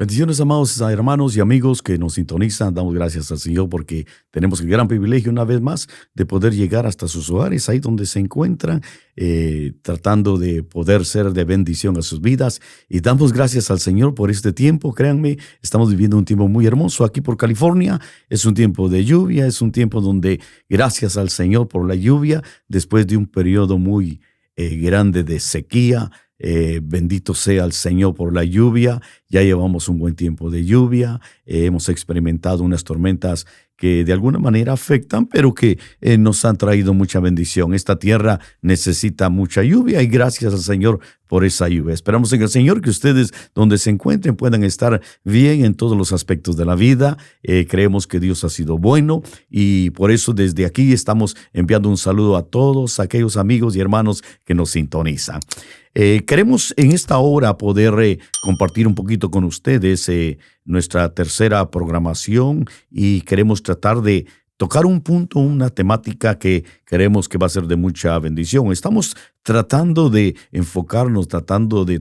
Bendiciones, amados hermanos y amigos que nos sintonizan. Damos gracias al Señor porque tenemos el gran privilegio una vez más de poder llegar hasta sus hogares, ahí donde se encuentran, tratando de poder ser de bendición a sus vidas. Y damos gracias al Señor por este tiempo. Créanme, estamos viviendo un tiempo muy hermoso aquí por California. Es un tiempo de lluvia, es un tiempo donde gracias al Señor por la lluvia, después de un periodo muy grande de sequía. Bendito sea el Señor por la lluvia. Ya llevamos un buen tiempo de lluvia. Hemos experimentado unas tormentas que de alguna manera afectan, pero que nos han traído mucha bendición. Esta tierra necesita mucha lluvia y gracias al Señor por esa lluvia. Esperamos en el Señor que ustedes, donde se encuentren, puedan estar bien en todos los aspectos de la vida. Creemos que Dios ha sido bueno y por eso desde aquí estamos enviando un saludo a todos aquellos amigos y hermanos que nos sintonizan. Queremos en esta hora poder compartir un poquito con ustedes nuestra tercera programación y queremos tratar de tocar un punto, una temática que creemos que va a ser de mucha bendición. Estamos tratando de enfocarnos, tratando de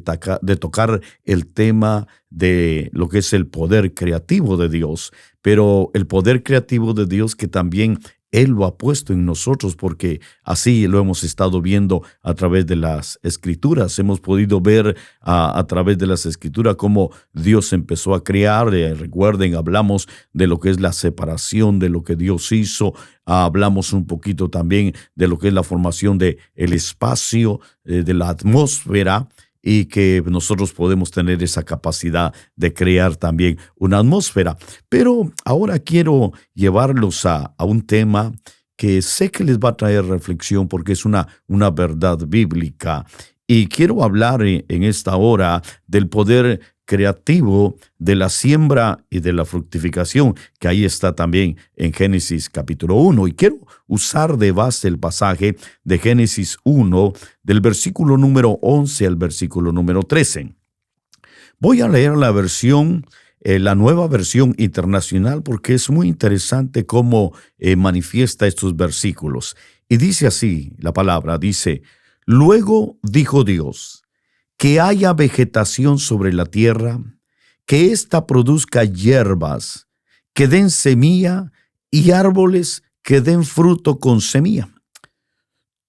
tocar el tema de lo que es el poder creativo de Dios, pero el poder creativo de Dios que también Él lo ha puesto en nosotros, porque así lo hemos estado viendo a través de las Escrituras. Hemos podido ver a través de las Escrituras cómo Dios empezó a crear. Recuerden, hablamos de lo que es la separación, de lo que Dios hizo. Hablamos un poquito también de lo que es la formación del espacio, de la atmósfera, y que nosotros podemos tener esa capacidad de crear también una atmósfera. Pero ahora quiero llevarlos a un tema que sé que les va a traer reflexión porque es una verdad bíblica. Y quiero hablar en esta hora del poder creativo de la siembra y de la fructificación, que ahí está también en Génesis capítulo 1. Y quiero usar de base el pasaje de Génesis 1, del versículo número 11 al versículo número 13. Voy a leer la versión, la nueva versión internacional, porque es muy interesante cómo manifiesta estos versículos. Y dice así, la palabra dice: Luego dijo Dios, que haya vegetación sobre la tierra, que ésta produzca hierbas, que den semilla, y árboles que den fruto con semilla,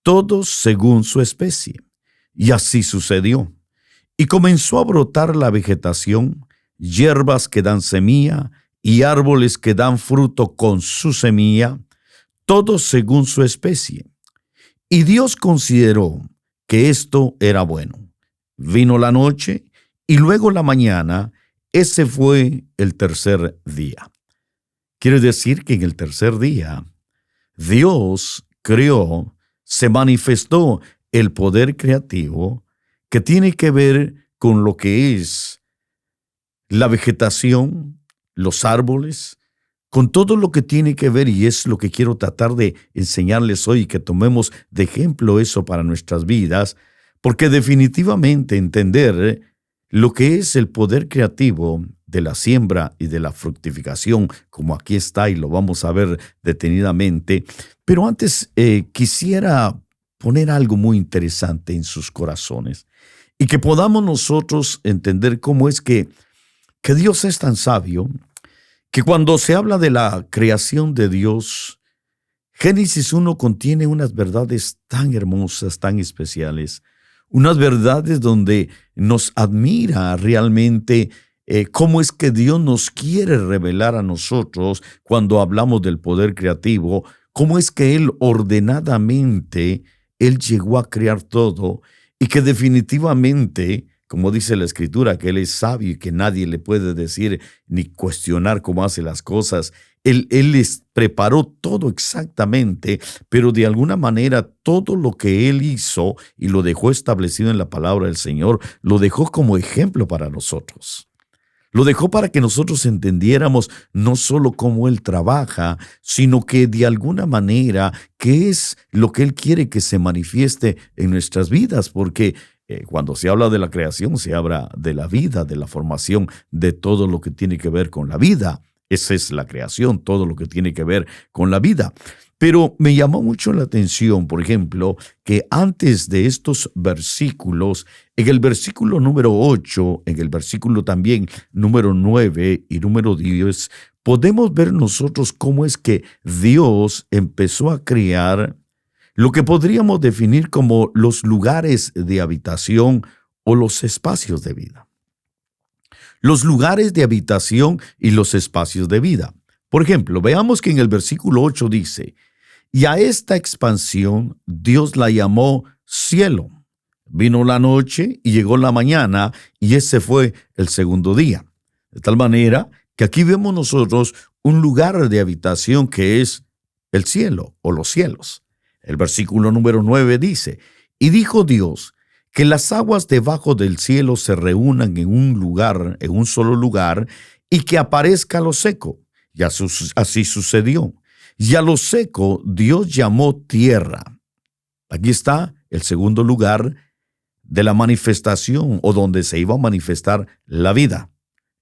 todos según su especie. Y así sucedió. Y comenzó a brotar la vegetación, hierbas que dan semilla, y árboles que dan fruto con su semilla, todos según su especie. Y Dios consideró que esto era bueno. Vino la noche y luego la mañana. Ese fue el tercer día. Quiere decir que en el tercer día Dios creó, se manifestó el poder creativo que tiene que ver con lo que es la vegetación, los árboles, con todo lo que tiene que ver, y es lo que quiero tratar de enseñarles hoy, que tomemos de ejemplo eso para nuestras vidas, porque definitivamente entender lo que es el poder creativo de la siembra y de la fructificación, como aquí está y lo vamos a ver detenidamente. Pero antes quisiera poner algo muy interesante en sus corazones y que podamos nosotros entender cómo es que Dios es tan sabio que cuando se habla de la creación de Dios, Génesis 1 contiene unas verdades tan hermosas, tan especiales, unas verdades donde nos admira realmente cómo es que Dios nos quiere revelar a nosotros cuando hablamos del poder creativo, cómo es que Él ordenadamente, Él llegó a crear todo y que definitivamente, como dice la Escritura, que Él es sabio y que nadie le puede decir ni cuestionar cómo hace las cosas. Él les preparó todo exactamente, pero de alguna manera todo lo que Él hizo y lo dejó establecido en la palabra del Señor, lo dejó como ejemplo para nosotros. Lo dejó para que nosotros entendiéramos no solo cómo Él trabaja, sino que de alguna manera qué es lo que Él quiere que se manifieste en nuestras vidas, porque cuando se habla de la creación, se habla de la vida, de la formación, de todo lo que tiene que ver con la vida Esa es la creación, todo lo que tiene que ver con la vida. Pero me llamó mucho la atención, por ejemplo, que antes de estos versículos, en el versículo número 8, en el versículo también número 9 y número 10, podemos ver nosotros cómo es que Dios empezó a crear lo que podríamos definir como los lugares de habitación o los espacios de vida. Los lugares de habitación y los espacios de vida. Por ejemplo, veamos que en el versículo 8 dice: y a esta expansión Dios la llamó cielo. Vino la noche y llegó la mañana, y ese fue el segundo día. De tal manera que aquí vemos nosotros un lugar de habitación que es el cielo o los cielos. El versículo número 9 dice: y dijo Dios, que las aguas debajo del cielo se reúnan en un lugar, en un solo lugar, y que aparezca lo seco. Y así sucedió. Y a lo seco Dios llamó tierra. Aquí está el segundo lugar de la manifestación o donde se iba a manifestar la vida.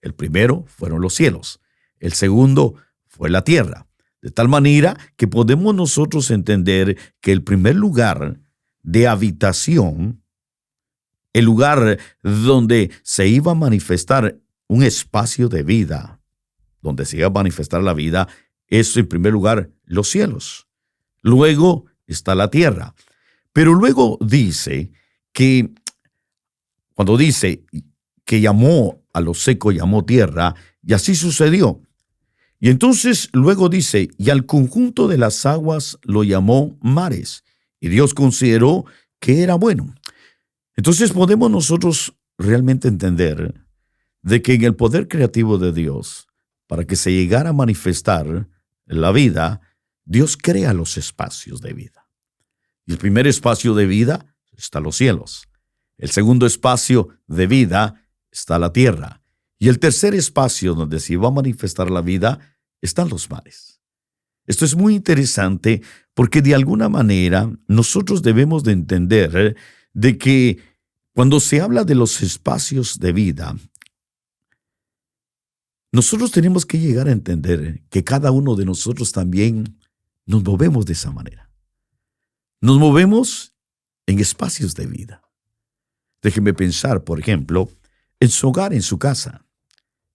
El primero fueron los cielos. El segundo fue la tierra. De tal manera que podemos nosotros entender que el primer lugar de habitación, el lugar donde se iba a manifestar un espacio de vida, donde se iba a manifestar la vida, es en primer lugar los cielos. Luego está la tierra. Pero luego dice que, cuando dice que llamó a lo seco, llamó tierra, y así sucedió. Y entonces luego dice, y al conjunto de las aguas lo llamó mares, y Dios consideró que era bueno. Entonces podemos nosotros realmente entender de que en el poder creativo de Dios, para que se llegara a manifestar la vida, Dios crea los espacios de vida. Y el primer espacio de vida está los cielos. El segundo espacio de vida está la tierra. Y el tercer espacio donde se va a manifestar la vida están los mares. Esto es muy interesante porque de alguna manera nosotros debemos de entender de que cuando se habla de los espacios de vida, nosotros tenemos que llegar a entender que cada uno de nosotros también nos movemos de esa manera. Nos movemos en espacios de vida. Déjeme pensar, por ejemplo, en su hogar, en su casa.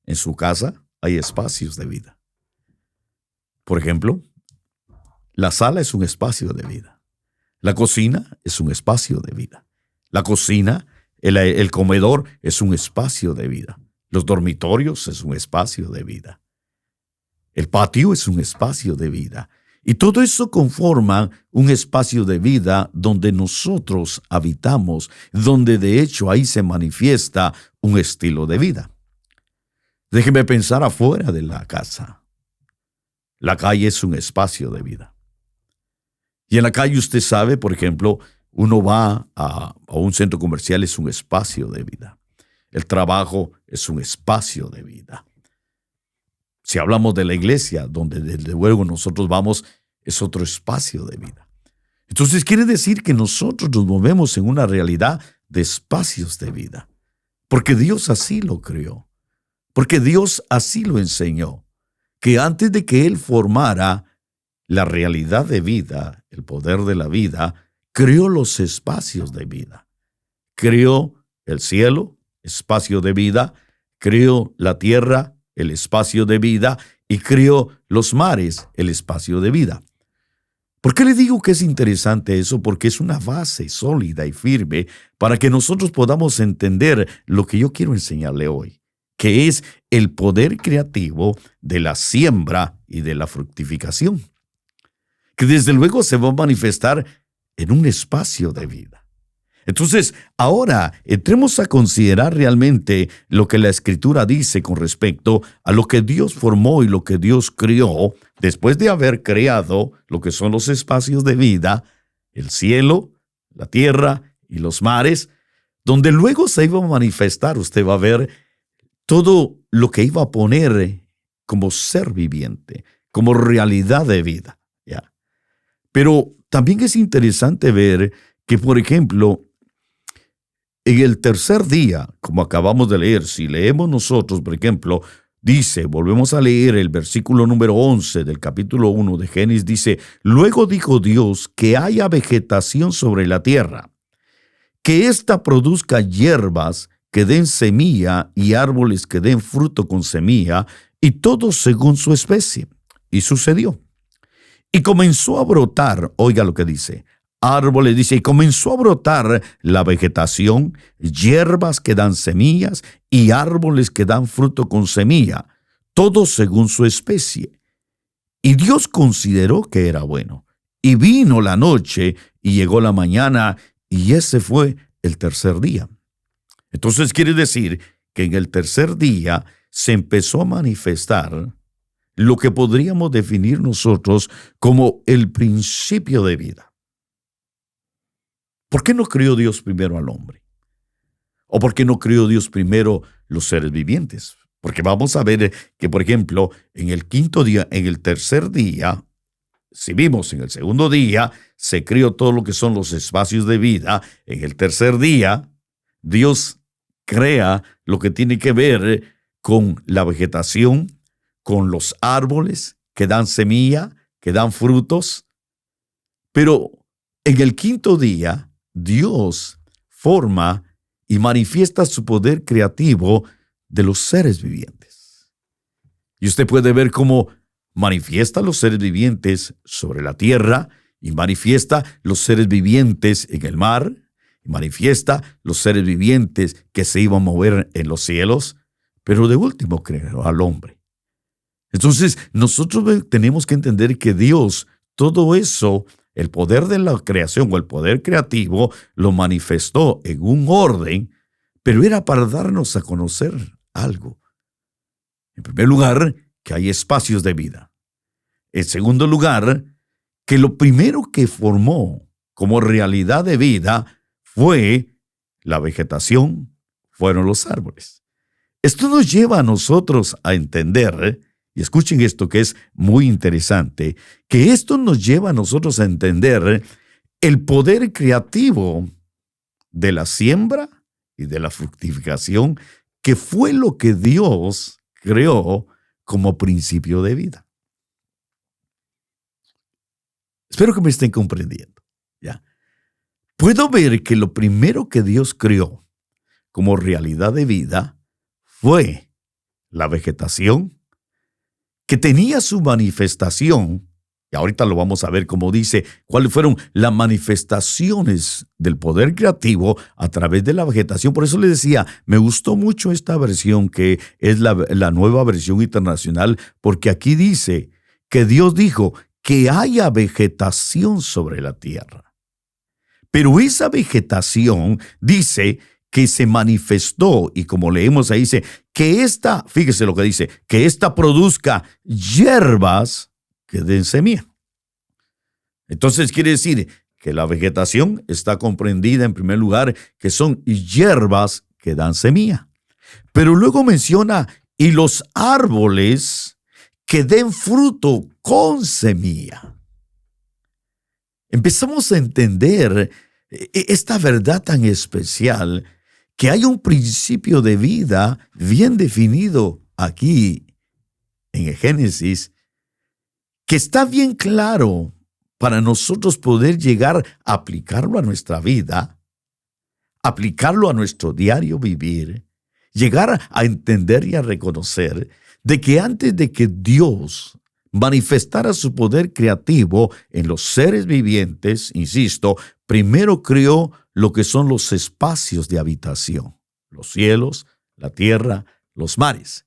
En su casa hay espacios de vida. Por ejemplo, la sala es un espacio de vida. La cocina es un espacio de vida. La cocina, el comedor es un espacio de vida. Los dormitorios es un espacio de vida. El patio es un espacio de vida. Y todo eso conforma un espacio de vida donde nosotros habitamos, donde de hecho ahí se manifiesta un estilo de vida. Déjeme pensar afuera de la casa. La calle es un espacio de vida. Y en la calle usted sabe, por ejemplo, uno va a un centro comercial, es un espacio de vida. El trabajo es un espacio de vida. Si hablamos de la iglesia, donde desde luego nosotros vamos, es otro espacio de vida. Entonces quiere decir que nosotros nos movemos en una realidad de espacios de vida, porque Dios así lo creó, porque Dios así lo enseñó, que antes de que Él formara la realidad de vida, el poder de la vida, creó los espacios de vida. Creó el cielo, espacio de vida, creó la tierra, el espacio de vida, y creó los mares, el espacio de vida. ¿Por qué le digo que es interesante eso? Porque es una base sólida y firme para que nosotros podamos entender lo que yo quiero enseñarle hoy, que es el poder creativo de la siembra y de la fructificación, que desde luego se va a manifestar en un espacio de vida. Entonces, ahora entremos a considerar realmente lo que la Escritura dice con respecto a lo que Dios formó y lo que Dios creó después de haber creado lo que son los espacios de vida, el cielo, la tierra y los mares, donde luego se iba a manifestar, usted va a ver todo lo que iba a poner como ser viviente, como realidad de vida. ¿Ya? Pero también es interesante ver que, por ejemplo, en el tercer día, como acabamos de leer, si leemos nosotros, por ejemplo, Dice, volvemos a leer el versículo número 11 del capítulo 1 de Génesis, dice, luego dijo Dios que haya vegetación sobre la tierra, que ésta produzca hierbas que den semilla y árboles que den fruto con semilla, y todo según su especie. Y sucedió. Y comenzó a brotar, oiga lo que dice, árboles, dice, y comenzó a brotar la vegetación, hierbas que dan semillas y árboles que dan fruto con semilla, todo según su especie. Y Dios consideró que era bueno. Y vino la noche y llegó la mañana, y ese fue el tercer día. Entonces quiere decir que en el tercer día se empezó a manifestar lo que podríamos definir nosotros como el principio de vida. ¿Por qué no creó Dios primero al hombre? ¿O por qué no creó Dios primero los seres vivientes? Porque vamos a ver que, por ejemplo, en el quinto día, en el tercer día, si vimos en el segundo día, se creó todo lo que son los espacios de vida. En el tercer día, Dios crea lo que tiene que ver con la vegetación, con los árboles que dan semilla, que dan frutos. Pero en el quinto día, Dios forma y manifiesta su poder creativo de los seres vivientes. Y usted puede ver cómo manifiesta los seres vivientes sobre la tierra, y manifiesta los seres vivientes en el mar, y manifiesta los seres vivientes que se iban a mover en los cielos, pero de último creó al hombre. Entonces, nosotros tenemos que entender que Dios, todo eso, el poder de la creación o el poder creativo, lo manifestó en un orden, pero era para darnos a conocer algo. En primer lugar, que hay espacios de vida. En segundo lugar, que lo primero que formó como realidad de vida fue la vegetación, fueron los árboles. Esto nos lleva a nosotros a entender, y escuchen esto que es muy interesante, que esto nos lleva a nosotros a entender el poder creativo de la siembra y de la fructificación, que fue lo que Dios creó como principio de vida. Espero que me estén comprendiendo, ¿ya? Puedo ver que lo primero que Dios creó como realidad de vida fue la vegetación, que tenía su manifestación, y ahorita lo vamos a ver como dice, cuáles fueron las manifestaciones del poder creativo a través de la vegetación. Por eso le decía, me gustó mucho esta versión que es la nueva versión internacional, porque aquí dice que Dios dijo que haya vegetación sobre la tierra. Pero esa vegetación dice que se manifestó, y como leemos ahí dice, que esta, fíjese lo que dice, que esta produzca hierbas que den semilla. Entonces quiere decir que la vegetación está comprendida en primer lugar que son hierbas que dan semilla. Pero luego menciona, y los árboles que den fruto con semilla. Empezamos a entender esta verdad tan especial, que hay un principio de vida bien definido aquí en el Génesis, que está bien claro para nosotros poder llegar a aplicarlo a nuestra vida, aplicarlo a nuestro diario vivir, llegar a entender y a reconocer de que antes de que Dios manifestara su poder creativo en los seres vivientes, insisto, primero creó lo que son los espacios de habitación, los cielos, la tierra, los mares.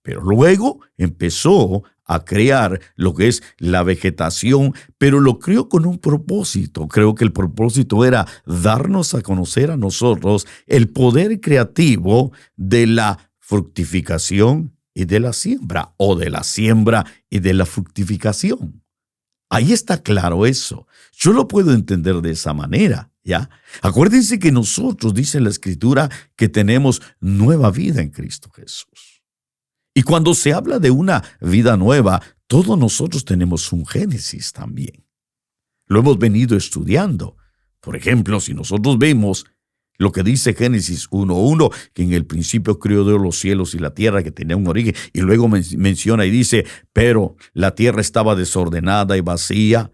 Pero luego empezó a crear lo que es la vegetación, pero lo creó con un propósito. Creo que el propósito era darnos a conocer a nosotros el poder creativo de la fructificación y de la siembra, o de la siembra y de la fructificación. Ahí está claro eso. Yo lo puedo entender de esa manera, ¿ya? Acuérdense que nosotros, dice la Escritura, que tenemos nueva vida en Cristo Jesús. Y cuando se habla de una vida nueva, todos nosotros tenemos un Génesis también. Lo hemos venido estudiando. Por ejemplo, si nosotros vemos Lo que dice Génesis 1:1, que en el principio creó Dios los cielos y la tierra, que tenía un origen, y luego menciona y dice, pero la tierra estaba desordenada y vacía.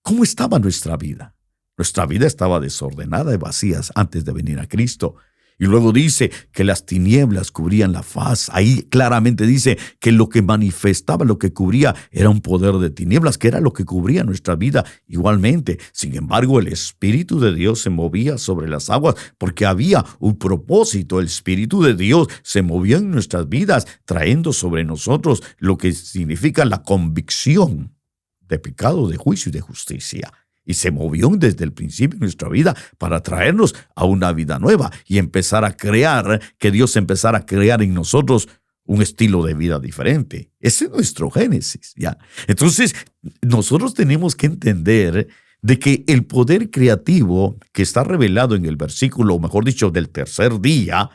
¿Cómo estaba nuestra vida? Nuestra vida estaba desordenada y vacía antes de venir a Cristo. Y luego dice que las tinieblas cubrían la faz. Ahí claramente dice que lo que manifestaba, lo que cubría, era un poder de tinieblas, que era lo que cubría nuestra vida igualmente. Sin embargo, el Espíritu de Dios se movía sobre las aguas porque había un propósito. El Espíritu de Dios se movió en nuestras vidas, trayendo sobre nosotros lo que significa la convicción de pecado, de juicio y de justicia. Y se movió desde el principio de nuestra vida para traernos a una vida nueva y empezar a crear, que Dios empezara a crear en nosotros un estilo de vida diferente. Ese es nuestro Génesis, ¿ya? Entonces, nosotros tenemos que entender de que el poder creativo que está revelado en el versículo, o mejor dicho, del tercer día,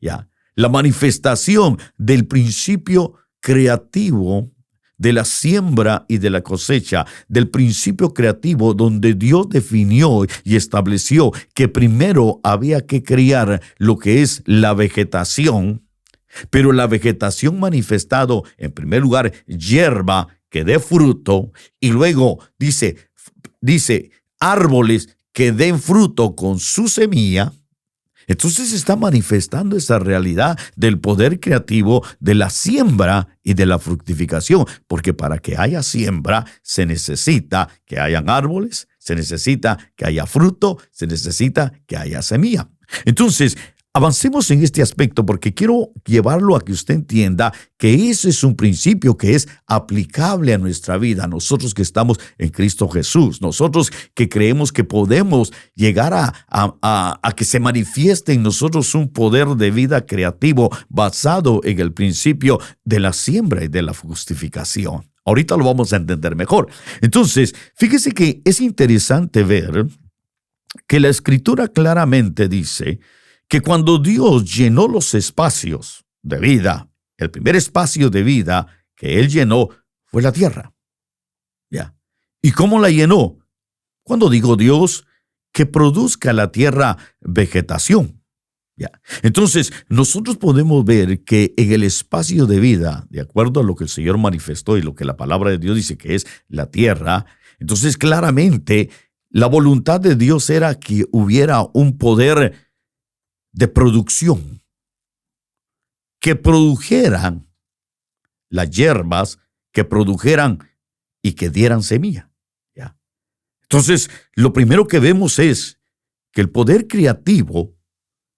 ¿ya? La manifestación del principio creativo de la siembra y de la cosecha, del principio creativo donde Dios definió y estableció que primero había que criar lo que es la vegetación, pero la vegetación manifestado, en primer lugar, hierba que dé fruto, y luego dice árboles que den fruto con su semilla. Entonces se está manifestando esa realidad del poder creativo, de la siembra y de la fructificación, porque para que haya siembra se necesita que hayan árboles, se necesita que haya fruto, se necesita que haya semilla. Entonces, avancemos en este aspecto porque quiero llevarlo a que usted entienda que ese es un principio que es aplicable a nuestra vida, nosotros que estamos en Cristo Jesús, nosotros que creemos que podemos llegar a que se manifieste en nosotros un poder de vida creativo basado en el principio de la siembra y de la justificación. Ahorita lo vamos a entender mejor. Entonces, fíjese que es interesante ver que la Escritura claramente dice que cuando Dios llenó los espacios de vida, el primer espacio de vida que Él llenó fue la tierra. ¿Ya? ¿Y cómo la llenó? Cuando digo Dios, que produzca la tierra vegetación. ¿Ya? Entonces, nosotros podemos ver que en el espacio de vida, de acuerdo a lo que el Señor manifestó y lo que la palabra de Dios dice que es la tierra, entonces claramente la voluntad de Dios era que hubiera un poder de producción, que produjeran las hierbas, que produjeran y que dieran semilla. ¿Ya? Entonces, lo primero que vemos es que el poder creativo,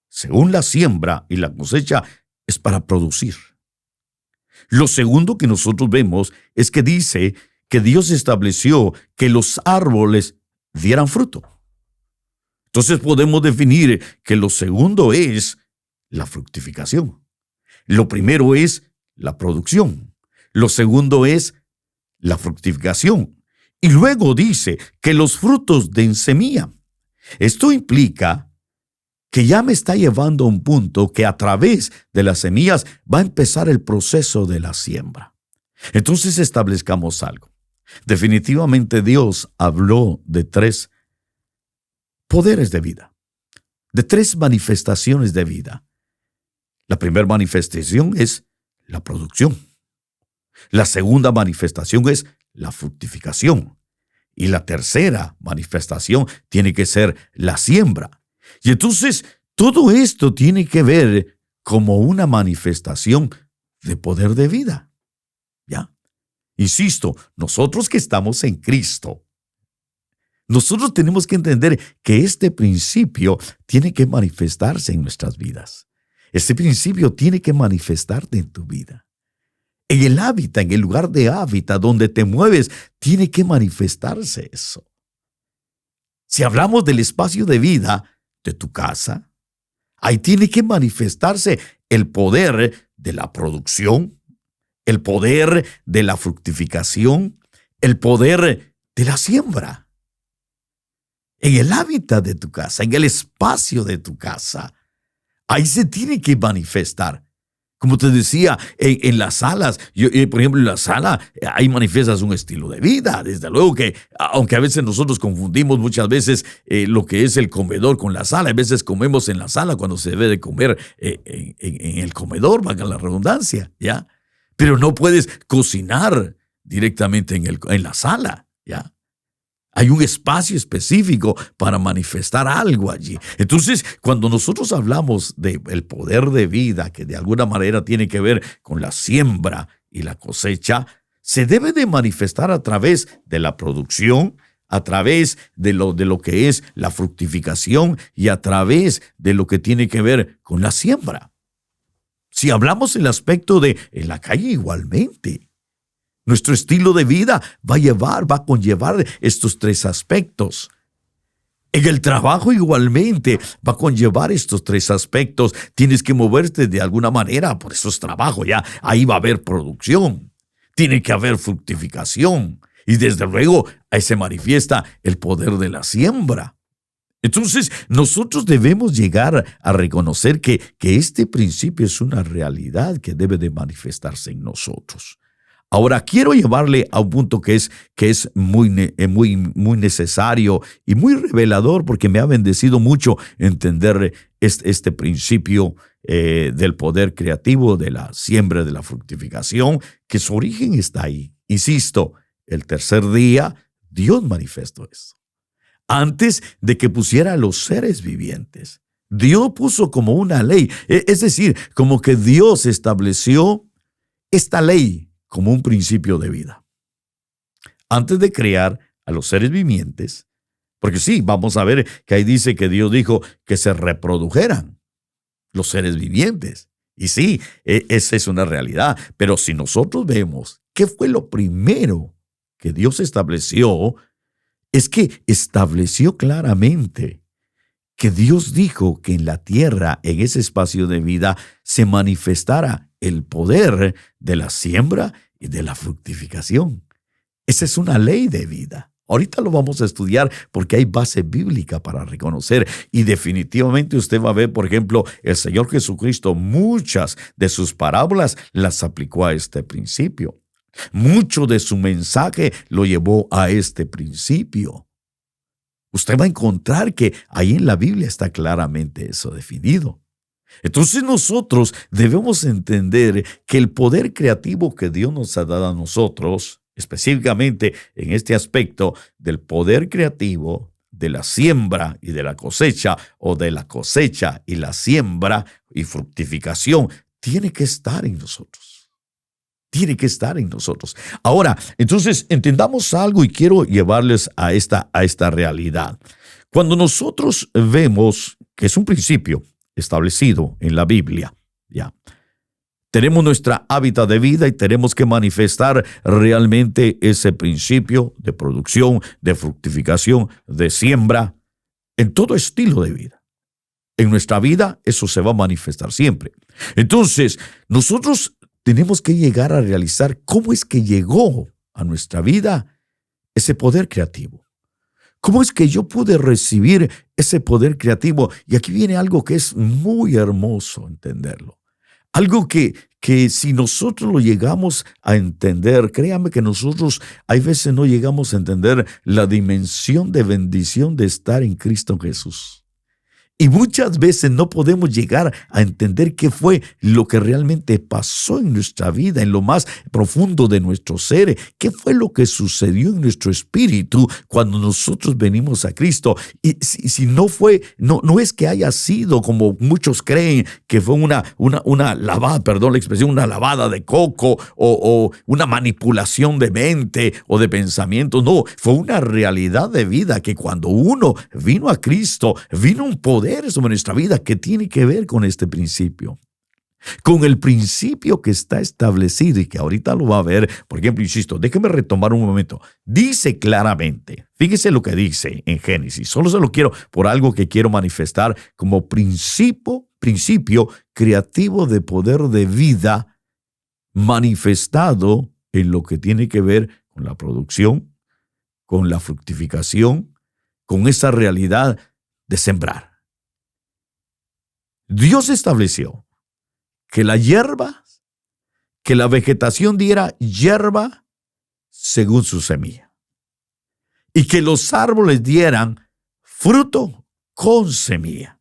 según la siembra y la cosecha, es para producir. Lo segundo que nosotros vemos es que dice que Dios estableció que los árboles dieran fruto. Entonces podemos definir que lo segundo es la fructificación. Lo primero es la producción. Lo segundo es la fructificación. Y luego dice que los frutos den semilla. Esto implica que ya me está llevando a un punto que a través de las semillas va a empezar el proceso de la siembra. Entonces establezcamos algo. Definitivamente Dios habló de tres poderes de vida, de tres manifestaciones de vida. La primera manifestación es la producción. La segunda manifestación es la fructificación. Y la tercera manifestación tiene que ser la siembra. Y entonces todo esto tiene que ver como una manifestación de poder de vida. ¿Ya? Insisto, nosotros que estamos en Cristo, nosotros tenemos que entender que este principio tiene que manifestarse en nuestras vidas. Este principio tiene que manifestarte en tu vida. En el hábitat, en el lugar de hábitat donde te mueves, tiene que manifestarse eso. Si hablamos del espacio de vida de tu casa, ahí tiene que manifestarse el poder de la producción, el poder de la fructificación, el poder de la siembra. En el hábitat de tu casa, en el espacio de tu casa, ahí se tiene que manifestar. Como te decía, en las salas, por ejemplo, en la sala, ahí manifiestas un estilo de vida. Desde luego que, aunque a veces nosotros confundimos muchas veces lo que es el comedor con la sala, a veces comemos en la sala cuando se debe de comer en el comedor, valga la redundancia, ¿ya? Pero no puedes cocinar directamente en la sala, ¿ya? Hay un espacio específico para manifestar algo allí. Entonces, cuando nosotros hablamos del poder de vida, que de alguna manera tiene que ver con la siembra y la cosecha, se debe de manifestar a través de la producción, a través de lo que es la fructificación y a través de lo que tiene que ver con la siembra. Si hablamos en el aspecto en la calle igualmente, nuestro estilo de vida va a conllevar estos tres aspectos. En el trabajo igualmente va a conllevar estos tres aspectos. Tienes que moverte de alguna manera, por eso es trabajo, ya. Ahí va a haber producción. Tiene que haber fructificación. Y desde luego ahí se manifiesta el poder de la siembra. Entonces, nosotros debemos llegar a reconocer que este principio es una realidad que debe de manifestarse en nosotros. Ahora, quiero llevarle a un punto que es muy necesario y muy revelador, porque me ha bendecido mucho entender este principio del poder creativo, de la siembra, de la fructificación, que su origen está ahí. Insisto, el tercer día, Dios manifestó esto. Antes de que pusiera a los seres vivientes, Dios puso como una ley, es decir, como que Dios estableció esta ley como un principio de vida. Antes de crear a los seres vivientes, porque sí, vamos a ver que ahí dice que Dios dijo que se reprodujeran los seres vivientes. Y sí, esa es una realidad. Pero si nosotros vemos qué fue lo primero que Dios estableció, es que estableció claramente que Dios dijo que en la tierra, en ese espacio de vida, se manifestara el poder de la siembra y de la fructificación. Esa es una ley de vida. Ahorita lo vamos a estudiar porque hay base bíblica para reconocer, y definitivamente usted va a ver, por ejemplo, el Señor Jesucristo, muchas de sus parábolas las aplicó a este principio. Mucho de su mensaje lo llevó a este principio. Usted va a encontrar que ahí en la Biblia está claramente eso definido. Entonces nosotros debemos entender que el poder creativo que Dios nos ha dado a nosotros, específicamente en este aspecto del poder creativo, de la siembra y de la cosecha, o de la cosecha y la siembra y fructificación, tiene que estar en nosotros. Tiene que estar en nosotros. Ahora, entonces, entendamos algo y quiero llevarles a esta realidad. Cuando nosotros vemos que es un principio establecido en la Biblia, ya, tenemos nuestra hábitat de vida y tenemos que manifestar realmente ese principio de producción, de fructificación, de siembra, en todo estilo de vida. En nuestra vida eso se va a manifestar siempre. Entonces, nosotros tenemos que llegar a realizar cómo es que llegó a nuestra vida ese poder creativo. ¿Cómo es que yo pude recibir ese poder creativo? Y aquí viene algo que es muy hermoso entenderlo. Algo que si nosotros lo llegamos a entender, créame que nosotros hay veces no llegamos a entender la dimensión de bendición de estar en Cristo Jesús. Y muchas veces no podemos llegar a entender qué fue lo que realmente pasó en nuestra vida, en lo más profundo de nuestro ser, qué fue lo que sucedió en nuestro espíritu cuando nosotros venimos a Cristo. Y si no fue, no es que haya sido como muchos creen, que fue una lavada, perdón la expresión, una lavada de coco o una manipulación de mente o de pensamiento. No, fue una realidad de vida que cuando uno vino a Cristo, vino un poder sobre nuestra vida que tiene que ver con este principio. Con el principio que está establecido y que ahorita lo va a ver. Por ejemplo, insisto, déjeme retomar un momento. Dice claramente, fíjese lo que dice en Génesis. Solo se lo quiero por algo que quiero manifestar como principio creativo de poder de vida manifestado en lo que tiene que ver con la producción, con la fructificación, con esa realidad de sembrar. Dios estableció que la hierba, que la vegetación diera hierba según su semilla, y que los árboles dieran fruto con semilla.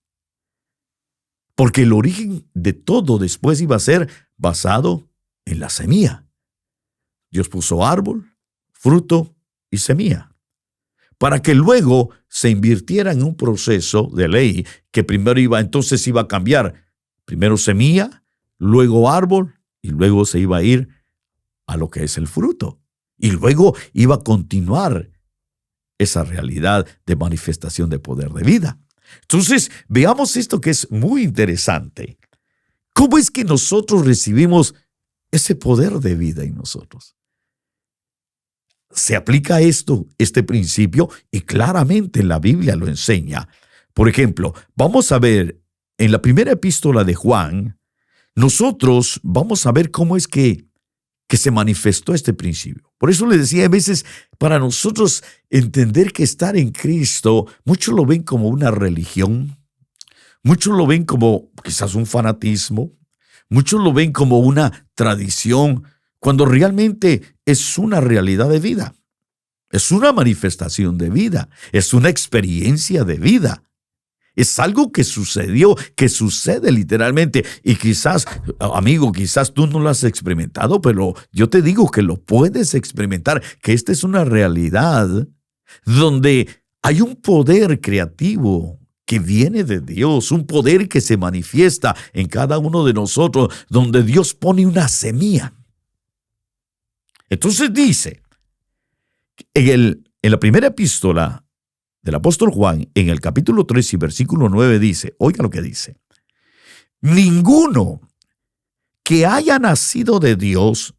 Porque el origen de todo después iba a ser basado en la semilla. Dios puso árbol, fruto y semilla, para que luego se invirtiera en un proceso de ley que primero iba a cambiar. Primero semilla, luego árbol, y luego se iba a ir a lo que es el fruto. Y luego iba a continuar esa realidad de manifestación de poder de vida. Entonces, veamos esto que es muy interesante. ¿Cómo es que nosotros recibimos ese poder de vida en nosotros? Se aplica este principio, y claramente la Biblia lo enseña. Por ejemplo, vamos a ver en la primera epístola de Juan, nosotros vamos a ver cómo es que se manifestó este principio. Por eso le decía, a veces para nosotros entender que estar en Cristo, muchos lo ven como una religión, muchos lo ven como quizás un fanatismo, muchos lo ven como una tradición, cuando realmente es una realidad de vida, es una manifestación de vida, es una experiencia de vida. Es algo que sucedió, que sucede literalmente. Y quizás, amigo, quizás tú no lo has experimentado, pero yo te digo que lo puedes experimentar, que esta es una realidad donde hay un poder creativo que viene de Dios, un poder que se manifiesta en cada uno de nosotros, donde Dios pone una semilla. Entonces dice, en la primera epístola del apóstol Juan, en el capítulo 3 y versículo 9 dice, oiga lo que dice: ninguno que haya nacido de Dios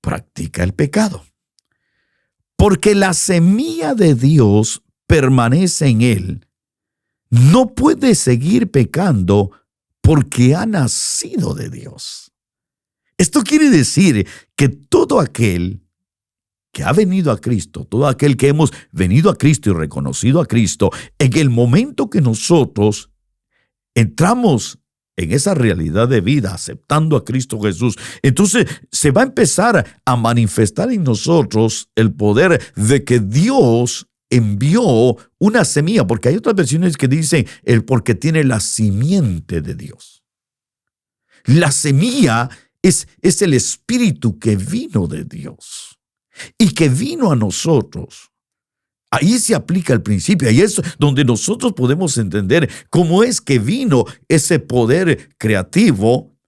practica el pecado, porque la semilla de Dios permanece en él. No puede seguir pecando porque ha nacido de Dios. Esto quiere decir que todo aquel que ha venido a Cristo, todo aquel que hemos venido a Cristo y reconocido a Cristo, en el momento que nosotros entramos en esa realidad de vida, aceptando a Cristo Jesús, entonces se va a empezar a manifestar en nosotros el poder de que Dios envió una semilla, porque hay otras versiones que dicen porque tiene la simiente de Dios. La semilla es el Espíritu que vino de Dios y que vino a nosotros. Ahí se aplica el principio, ahí es donde nosotros podemos entender cómo es que vino ese poder creativo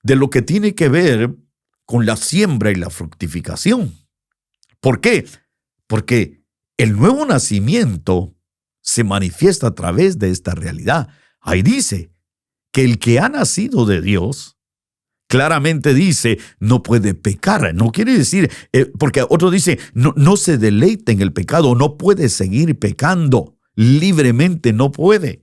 de lo que tiene que ver con la siembra y la fructificación. ¿Por qué? Porque el nuevo nacimiento se manifiesta a través de esta realidad. Ahí dice que el que ha nacido de Dios, claramente dice, no puede pecar. No quiere decir, porque otro dice, no se deleita en el pecado, no puede seguir pecando libremente, no puede.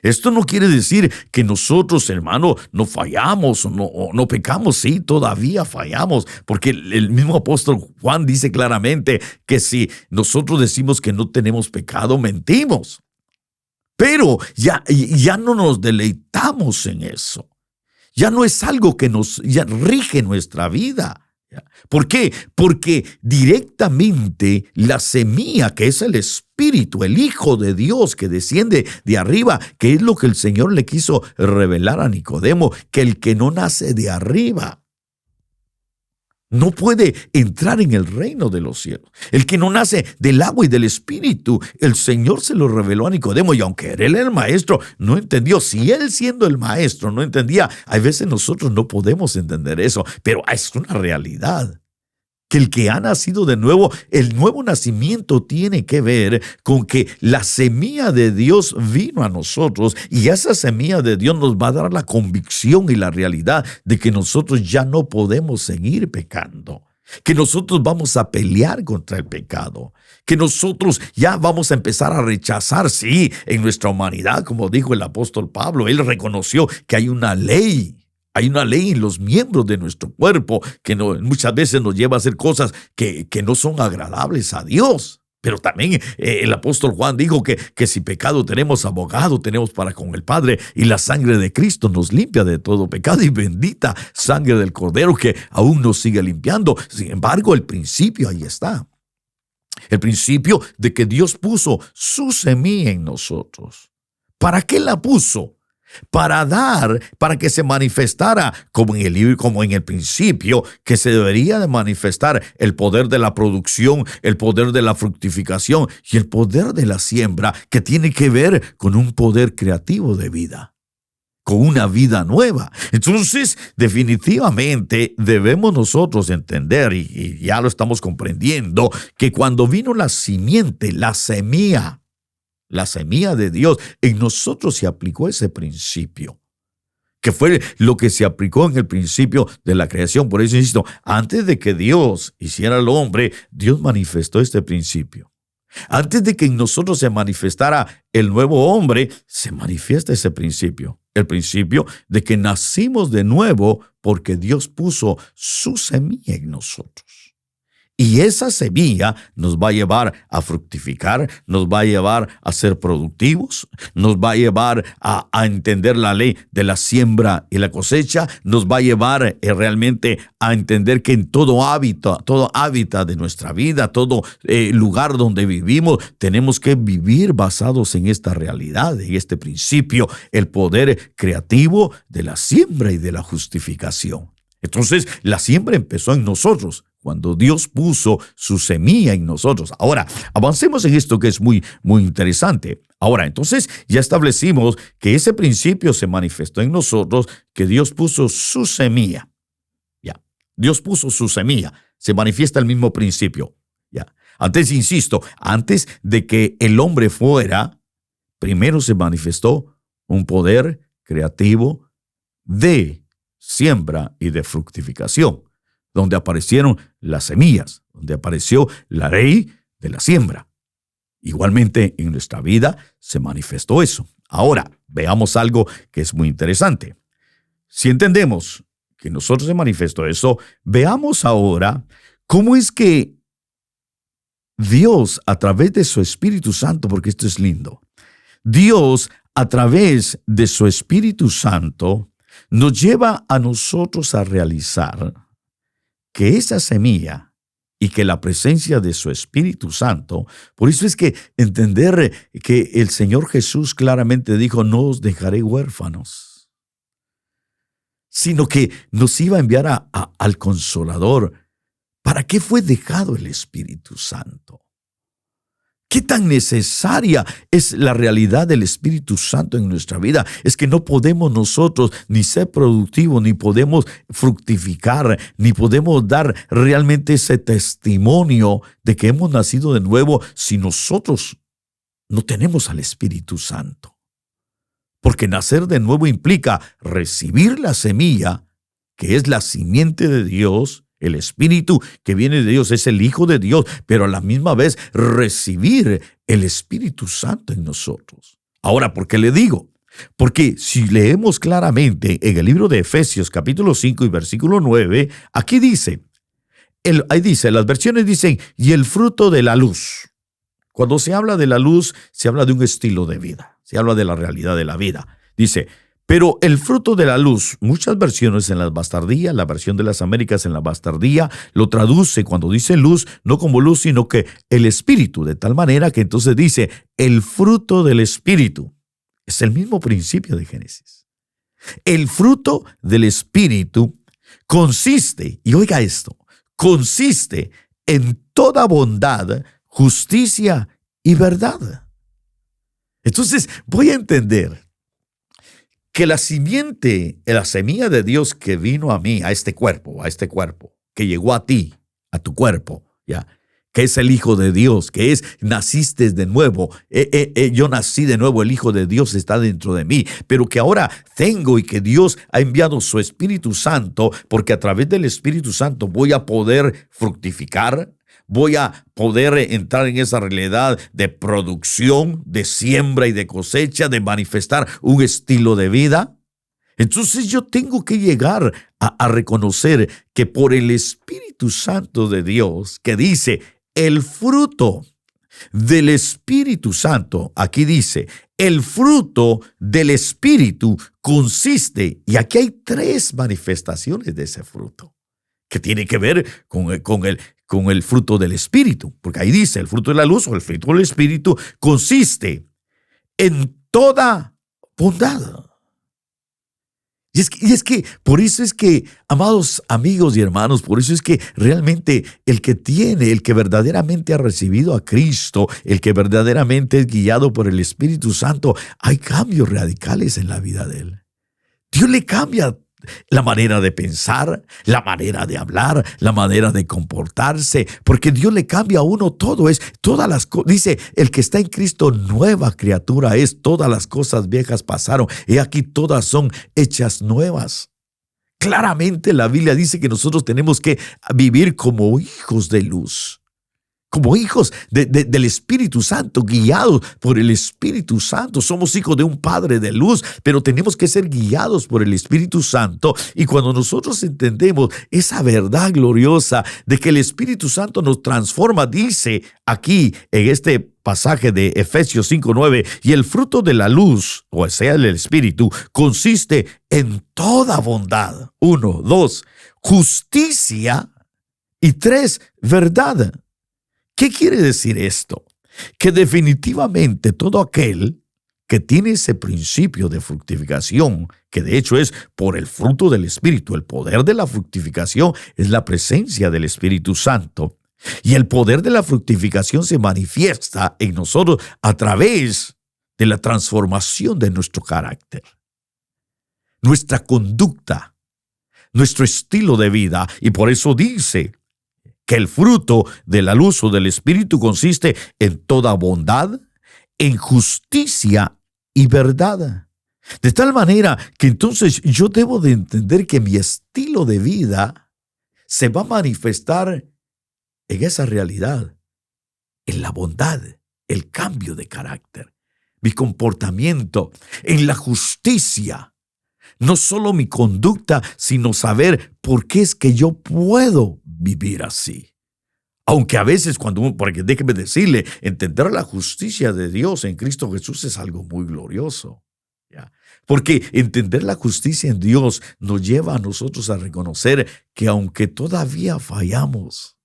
Esto no quiere decir que nosotros, hermano, no fallamos o no pecamos. Sí, todavía fallamos, porque el mismo apóstol Juan dice claramente que si nosotros decimos que no tenemos pecado, mentimos. Pero ya no nos deleitamos en eso. Ya no es algo que ya rige nuestra vida. ¿Por qué? Porque directamente la semilla, que es el Espíritu, el Hijo de Dios que desciende de arriba, que es lo que el Señor le quiso revelar a Nicodemo, que el que no nace de arriba no puede entrar en el reino de los cielos. El que no nace del agua y del Espíritu, el Señor se lo reveló a Nicodemo, y aunque él era el maestro, no entendió. Si él, siendo el maestro, no entendía, hay veces nosotros no podemos entender eso, pero es una realidad. Que el que ha nacido de nuevo, el nuevo nacimiento tiene que ver con que la semilla de Dios vino a nosotros, y esa semilla de Dios nos va a dar la convicción y la realidad de que nosotros ya no podemos seguir pecando, que nosotros vamos a pelear contra el pecado, que nosotros ya vamos a empezar a rechazar, sí, en nuestra humanidad, como dijo el apóstol Pablo. Él reconoció que hay una ley. Hay una ley en los miembros de nuestro cuerpo que muchas veces nos lleva a hacer cosas que no son agradables a Dios. Pero también el apóstol Juan dijo que si pecado tenemos abogado, tenemos para con el Padre, y la sangre de Cristo nos limpia de todo pecado, y bendita sangre del Cordero que aún nos sigue limpiando. Sin embargo, el principio ahí está. El principio de que Dios puso su semilla en nosotros. ¿Para qué la puso? Para que se manifestara como en el libro, como en el principio, que se debería de manifestar el poder de la producción, el poder de la fructificación y el poder de la siembra, que tiene que ver con un poder creativo de vida, con una vida nueva. Entonces, definitivamente debemos nosotros entender, y ya lo estamos comprendiendo, que cuando vino la simiente, la semilla de Dios, en nosotros se aplicó ese principio, que fue lo que se aplicó en el principio de la creación. Por eso insisto, antes de que Dios hiciera al hombre, Dios manifestó este principio. Antes de que en nosotros se manifestara el nuevo hombre, se manifiesta ese principio. El principio de que nacimos de nuevo porque Dios puso su semilla en nosotros. Y esa semilla nos va a llevar a fructificar, nos va a llevar a ser productivos, nos va a llevar a entender la ley de la siembra y la cosecha, nos va a llevar realmente a entender que en todo hábitat de nuestra vida, todo lugar donde vivimos, tenemos que vivir basados en esta realidad, en este principio, el poder creativo de la siembra y de la justificación. Entonces, la siembra empezó en nosotros, cuando Dios puso su semilla en nosotros. Ahora, avancemos en esto que es muy, muy interesante. Ahora, entonces, ya establecimos que ese principio se manifestó en nosotros, que Dios puso su semilla. Ya, Dios puso su semilla. Se manifiesta el mismo principio. Ya. Antes, insisto, antes de que el hombre fuera, primero se manifestó un poder creativo de siembra y de fructificación, donde aparecieron las semillas, donde apareció la ley de la siembra. Igualmente en nuestra vida se manifestó eso. Ahora, veamos algo que es muy interesante. Si entendemos que nosotros se manifestó eso, veamos ahora cómo es que Dios, a través de su Espíritu Santo, porque esto es lindo, Dios, a través de su Espíritu Santo, nos lleva a nosotros a realizar que esa semilla y que la presencia de su Espíritu Santo, por eso es que entender que el Señor Jesús claramente dijo, no os dejaré huérfanos, sino que nos iba a enviar al Consolador. ¿Para qué fue dejado el Espíritu Santo? ¿Qué tan necesaria es la realidad del Espíritu Santo en nuestra vida? Es que no podemos nosotros ni ser productivos, ni podemos fructificar, ni podemos dar realmente ese testimonio de que hemos nacido de nuevo si nosotros no tenemos al Espíritu Santo. Porque nacer de nuevo implica recibir la semilla, que es la simiente de Dios. El Espíritu que viene de Dios es el Hijo de Dios, pero a la misma vez recibir el Espíritu Santo en nosotros. Ahora, ¿por qué le digo? Porque si leemos claramente en el libro de Efesios capítulo 5 y versículo 9, aquí dice, ahí dice, las versiones dicen, y el fruto de la luz. Cuando se habla de la luz, se habla de un estilo de vida, se habla de la realidad de la vida. Dice, pero el fruto de la luz, muchas versiones en las bastardías, la versión de las Américas en la bastardía, lo traduce cuando dice luz, no como luz, sino que el Espíritu, de tal manera que entonces dice, el fruto del Espíritu. Es el mismo principio de Génesis. El fruto del Espíritu consiste, y oiga esto, consiste en toda bondad, justicia y verdad. Entonces, voy a entender que la simiente, la semilla de Dios que vino a mí, a este cuerpo, que llegó a ti, a tu cuerpo, ya, que es el Hijo de Dios, que es, naciste de nuevo, yo nací de nuevo, el Hijo de Dios está dentro de mí, pero que ahora tengo y que Dios ha enviado su Espíritu Santo, porque a través del Espíritu Santo voy a poder fructificar, voy a poder entrar en esa realidad de producción, de siembra y de cosecha, de manifestar un estilo de vida. Entonces yo tengo que llegar a reconocer que por el Espíritu Santo de Dios, que dice, el fruto del Espíritu Santo, aquí dice, el fruto del Espíritu consiste, y aquí hay tres manifestaciones de ese fruto, que tiene que ver con el fruto del Espíritu, porque ahí dice, el fruto de la luz o el fruto del Espíritu consiste en toda bondad. Y es que, por eso es que, amados amigos y hermanos, por eso es que realmente el que verdaderamente ha recibido a Cristo, el que verdaderamente es guiado por el Espíritu Santo, hay cambios radicales en la vida de él. Dios le cambia la manera de pensar, la manera de hablar, la manera de comportarse, porque Dios le cambia a uno todo, es todas las cosas. Dice, el que está en Cristo, nueva criatura es, todas las cosas viejas pasaron, y aquí todas son hechas nuevas. Claramente la Biblia dice que nosotros tenemos que vivir como hijos de luz, como hijos del Espíritu Santo, guiados por el Espíritu Santo. Somos hijos de un Padre de luz, pero tenemos que ser guiados por el Espíritu Santo. Y cuando nosotros entendemos esa verdad gloriosa de que el Espíritu Santo nos transforma, dice aquí en este pasaje de Efesios 5:9, y el fruto de la luz, o sea, el Espíritu, consiste en toda bondad. 1, 2, justicia, y 3, verdad. ¿Qué quiere decir esto? Que definitivamente todo aquel que tiene ese principio de fructificación, que de hecho es por el fruto del Espíritu, el poder de la fructificación es la presencia del Espíritu Santo. Y el poder de la fructificación se manifiesta en nosotros a través de la transformación de nuestro carácter, nuestra conducta, nuestro estilo de vida. Y por eso dice que el fruto de la luz o del Espíritu consiste en toda bondad, en justicia y verdad. De tal manera que entonces yo debo de entender que mi estilo de vida se va a manifestar en esa realidad, en la bondad, el cambio de carácter, mi comportamiento, en la justicia. No solo mi conducta, sino saber por qué es que yo puedo vivir así. Aunque a veces porque déjeme decirle, entender la justicia de Dios en Cristo Jesús es algo muy glorioso. ¿Ya? Porque entender la justicia en Dios nos lleva a nosotros a reconocer que aunque todavía fallamos,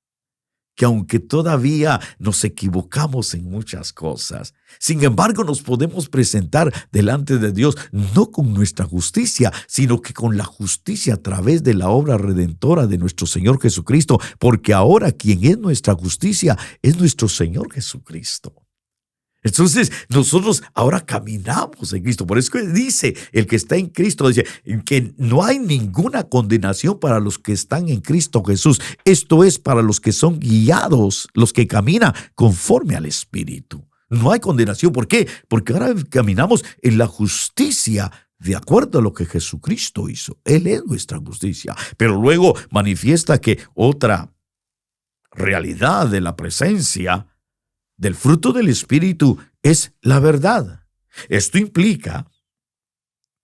que aunque todavía nos equivocamos en muchas cosas, sin embargo nos podemos presentar delante de Dios no con nuestra justicia, sino que con la justicia a través de la obra redentora de nuestro Señor Jesucristo, porque ahora quien es nuestra justicia es nuestro Señor Jesucristo. Entonces, nosotros ahora caminamos en Cristo. Por eso que dice, el que está en Cristo, dice que no hay ninguna condenación para los que están en Cristo Jesús. Esto es para los que son guiados, los que caminan conforme al Espíritu. No hay condenación. ¿Por qué? Porque ahora caminamos en la justicia de acuerdo a lo que Jesucristo hizo. Él es nuestra justicia. Pero luego manifiesta que otra realidad de la presencia del fruto del Espíritu es la verdad. Esto implica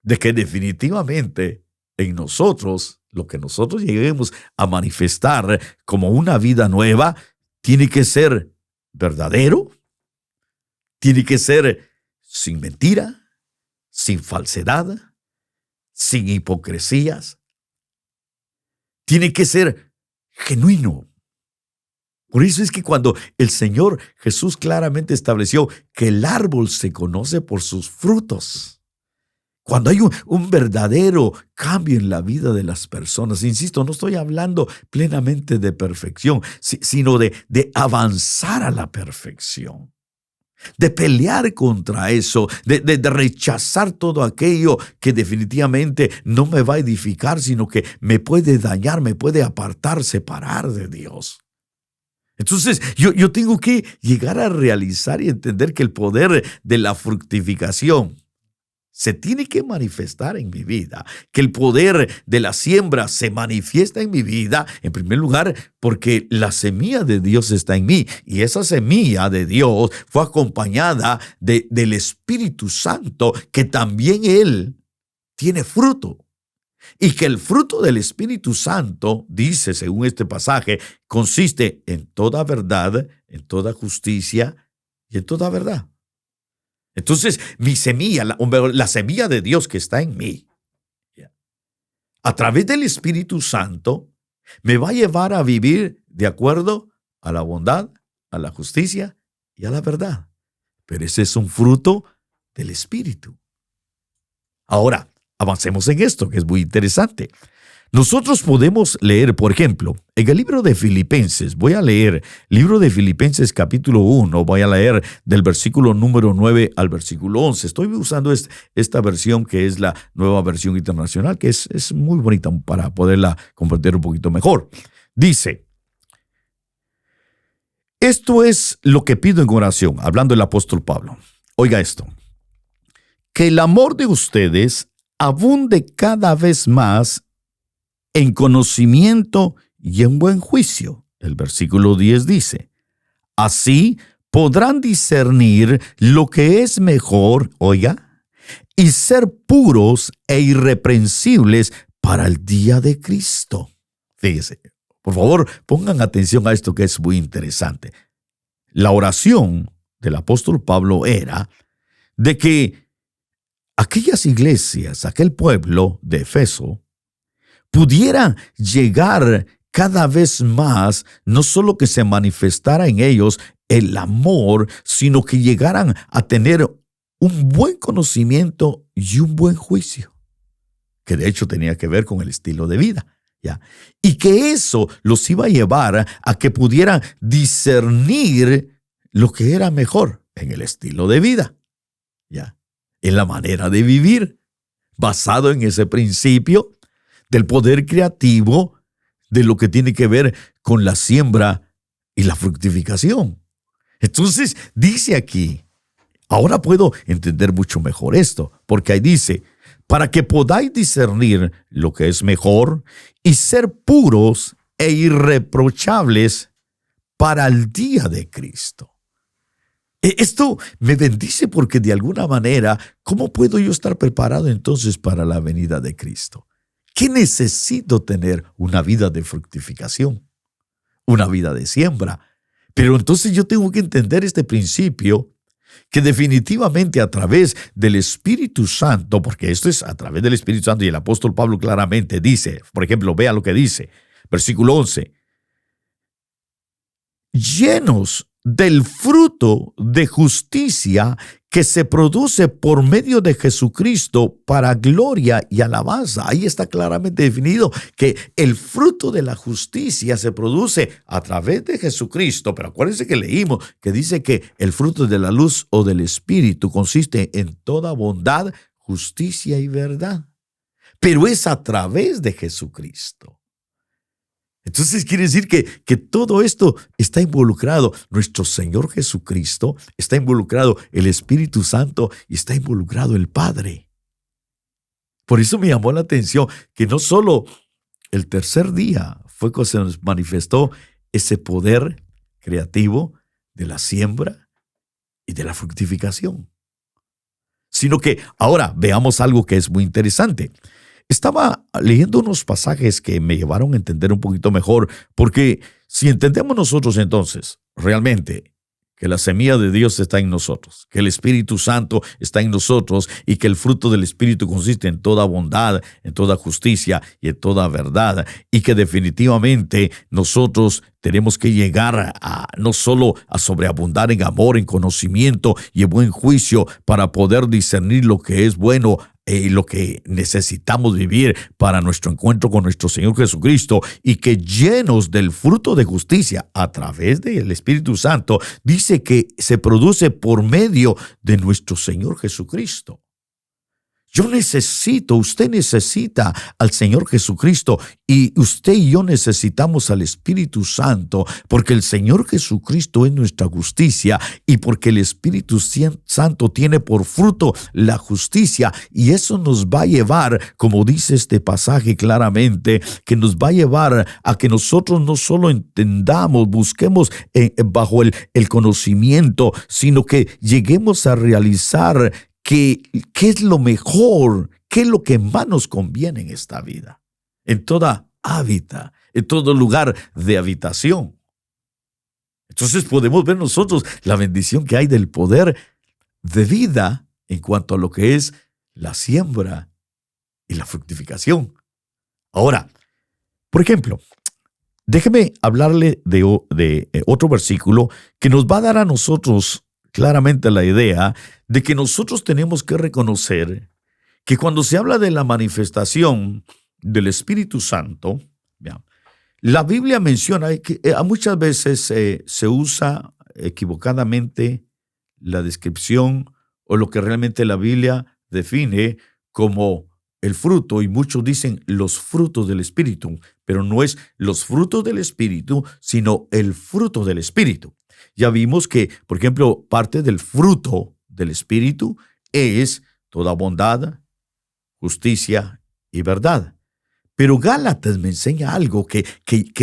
de que definitivamente en nosotros, lo que nosotros lleguemos a manifestar como una vida nueva, tiene que ser verdadero, tiene que ser sin mentira, sin falsedad, sin hipocresías, tiene que ser genuino. Por eso es que cuando el Señor Jesús claramente estableció que el árbol se conoce por sus frutos, cuando hay un verdadero cambio en la vida de las personas, insisto, no estoy hablando plenamente de perfección, sino de avanzar a la perfección, de pelear contra eso, de rechazar todo aquello que definitivamente no me va a edificar, sino que me puede dañar, me puede apartar, separar de Dios. Entonces, yo tengo que llegar a realizar y entender que el poder de la fructificación se tiene que manifestar en mi vida, que el poder de la siembra se manifiesta en mi vida, en primer lugar, porque la semilla de Dios está en mí, y esa semilla de Dios fue acompañada del Espíritu Santo, que también Él tiene fruto. Y que el fruto del Espíritu Santo, dice según este pasaje, consiste en toda verdad, en toda justicia y en toda verdad. Entonces, mi semilla, la semilla de Dios que está en mí, a través del Espíritu Santo, me va a llevar a vivir de acuerdo a la bondad, a la justicia y a la verdad. Pero ese es un fruto del Espíritu. Ahora, avancemos en esto, que es muy interesante. Nosotros podemos leer, por ejemplo, en el libro de Filipenses, voy a leer, libro de Filipenses capítulo 1, voy a leer del versículo número 9 al versículo 11. Estoy usando esta versión que es la nueva versión internacional, que es muy bonita para poderla comprender un poquito mejor. Dice, esto es lo que pido en oración, hablando el apóstol Pablo. Oiga esto, que el amor de ustedes abunde cada vez más en conocimiento y en buen juicio. El versículo 10 dice, así podrán discernir lo que es mejor, oiga, y ser puros e irreprensibles para el día de Cristo. Fíjese, por favor, pongan atención a esto que es muy interesante. La oración del apóstol Pablo era de que aquellas iglesias, aquel pueblo de Efeso, pudiera llegar cada vez más, no solo que se manifestara en ellos el amor, sino que llegaran a tener un buen conocimiento y un buen juicio, que de hecho tenía que ver con el estilo de vida, ¿ya? Y que eso los iba a llevar a que pudieran discernir lo que era mejor en el estilo de vida, ¿ya? En la manera de vivir, basado en ese principio del poder creativo, de lo que tiene que ver con la siembra y la fructificación. Entonces, dice aquí, ahora puedo entender mucho mejor esto, porque ahí dice, para que podáis discernir lo que es mejor y ser puros e irreprochables para el día de Cristo. Esto me bendice porque de alguna manera, ¿cómo puedo yo estar preparado entonces para la venida de Cristo? ¿Qué necesito tener? Una vida de fructificación, una vida de siembra. Pero entonces yo tengo que entender este principio que definitivamente a través del Espíritu Santo, porque esto es a través del Espíritu Santo y el apóstol Pablo claramente dice, por ejemplo, vea lo que dice, versículo 11, llenos del fruto de justicia que se produce por medio de Jesucristo para gloria y alabanza. Ahí está claramente definido que el fruto de la justicia se produce a través de Jesucristo. Pero acuérdense que leímos que dice que el fruto de la luz o del Espíritu consiste en toda bondad, justicia y verdad. Pero es a través de Jesucristo. Entonces quiere decir que todo esto está involucrado. Nuestro Señor Jesucristo, está involucrado el Espíritu Santo y está involucrado el Padre. Por eso me llamó la atención que no solo el tercer día fue cuando se nos manifestó ese poder creativo de la siembra y de la fructificación, sino que ahora veamos algo que es muy interesante. Estaba leyendo unos pasajes que me llevaron a entender un poquito mejor, porque si entendemos nosotros entonces realmente que la semilla de Dios está en nosotros, que el Espíritu Santo está en nosotros y que el fruto del Espíritu consiste en toda bondad, en toda justicia y en toda verdad, y que definitivamente nosotros tenemos que llegar a no solo a sobreabundar en amor, en conocimiento y en buen juicio para poder discernir lo que es bueno y lo que necesitamos vivir para nuestro encuentro con nuestro Señor Jesucristo, y que llenos del fruto de justicia a través del Espíritu Santo, dice que se produce por medio de nuestro Señor Jesucristo. Yo necesito, usted necesita al Señor Jesucristo y usted y yo necesitamos al Espíritu Santo, porque el Señor Jesucristo es nuestra justicia y porque el Espíritu Santo tiene por fruto la justicia, y eso nos va a llevar, como dice este pasaje claramente, que nos va a llevar a que nosotros no solo entendamos, busquemos bajo el conocimiento, sino que lleguemos a realizar qué es lo mejor, qué es lo que más nos conviene en esta vida, en toda hábitat, en todo lugar de habitación. Entonces podemos ver nosotros la bendición que hay del poder de vida en cuanto a lo que es la siembra y la fructificación. Ahora, por ejemplo, déjeme hablarle de otro versículo que nos va a dar a nosotros claramente la idea de que nosotros tenemos que reconocer que cuando se habla de la manifestación del Espíritu Santo, ¿ya? La Biblia menciona que muchas veces se usa equivocadamente la descripción o lo que realmente la Biblia define como el fruto, y muchos dicen los frutos del Espíritu, pero no es los frutos del Espíritu, sino el fruto del Espíritu. Ya vimos que, por ejemplo, parte del fruto del Espíritu es toda bondad, justicia y verdad. Pero Gálatas me enseña algo que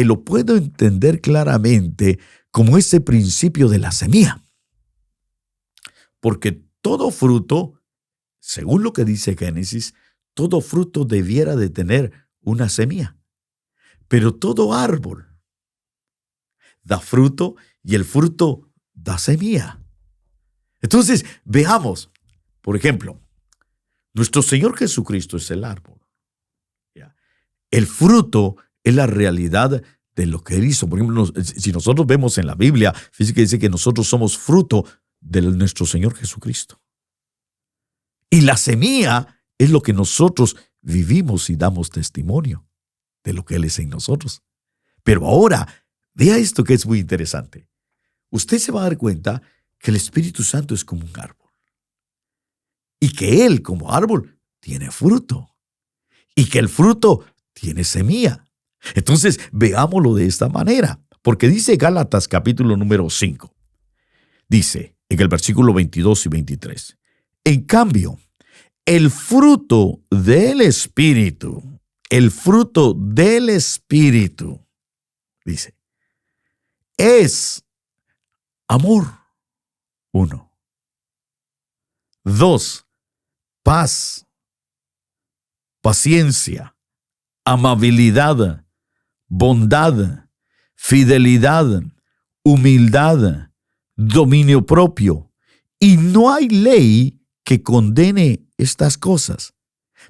lo puedo entender claramente como ese principio de la semilla. Porque todo fruto, según lo que dice Génesis, todo fruto debiera de tener una semilla. Pero todo árbol da fruto y el fruto da semilla. Entonces, veamos, por ejemplo, nuestro Señor Jesucristo es el árbol. El fruto es la realidad de lo que Él hizo. Por ejemplo, si nosotros vemos en la Biblia, fíjate que dice que nosotros somos fruto de nuestro Señor Jesucristo. Y la semilla es lo que nosotros vivimos y damos testimonio de lo que Él es en nosotros. Pero ahora, vea esto que es muy interesante. Usted se va a dar cuenta que el Espíritu Santo es como un árbol. Y que Él, como árbol, tiene fruto. Y que el fruto tiene semilla. Entonces, veámoslo de esta manera. Porque dice Gálatas capítulo número 5. Dice en el versículo 22 y 23. En cambio, el fruto del Espíritu, dice, es amor. 1. 2. Paz, paciencia, amabilidad, bondad, fidelidad, humildad, dominio propio. Y no hay ley que condene estas cosas.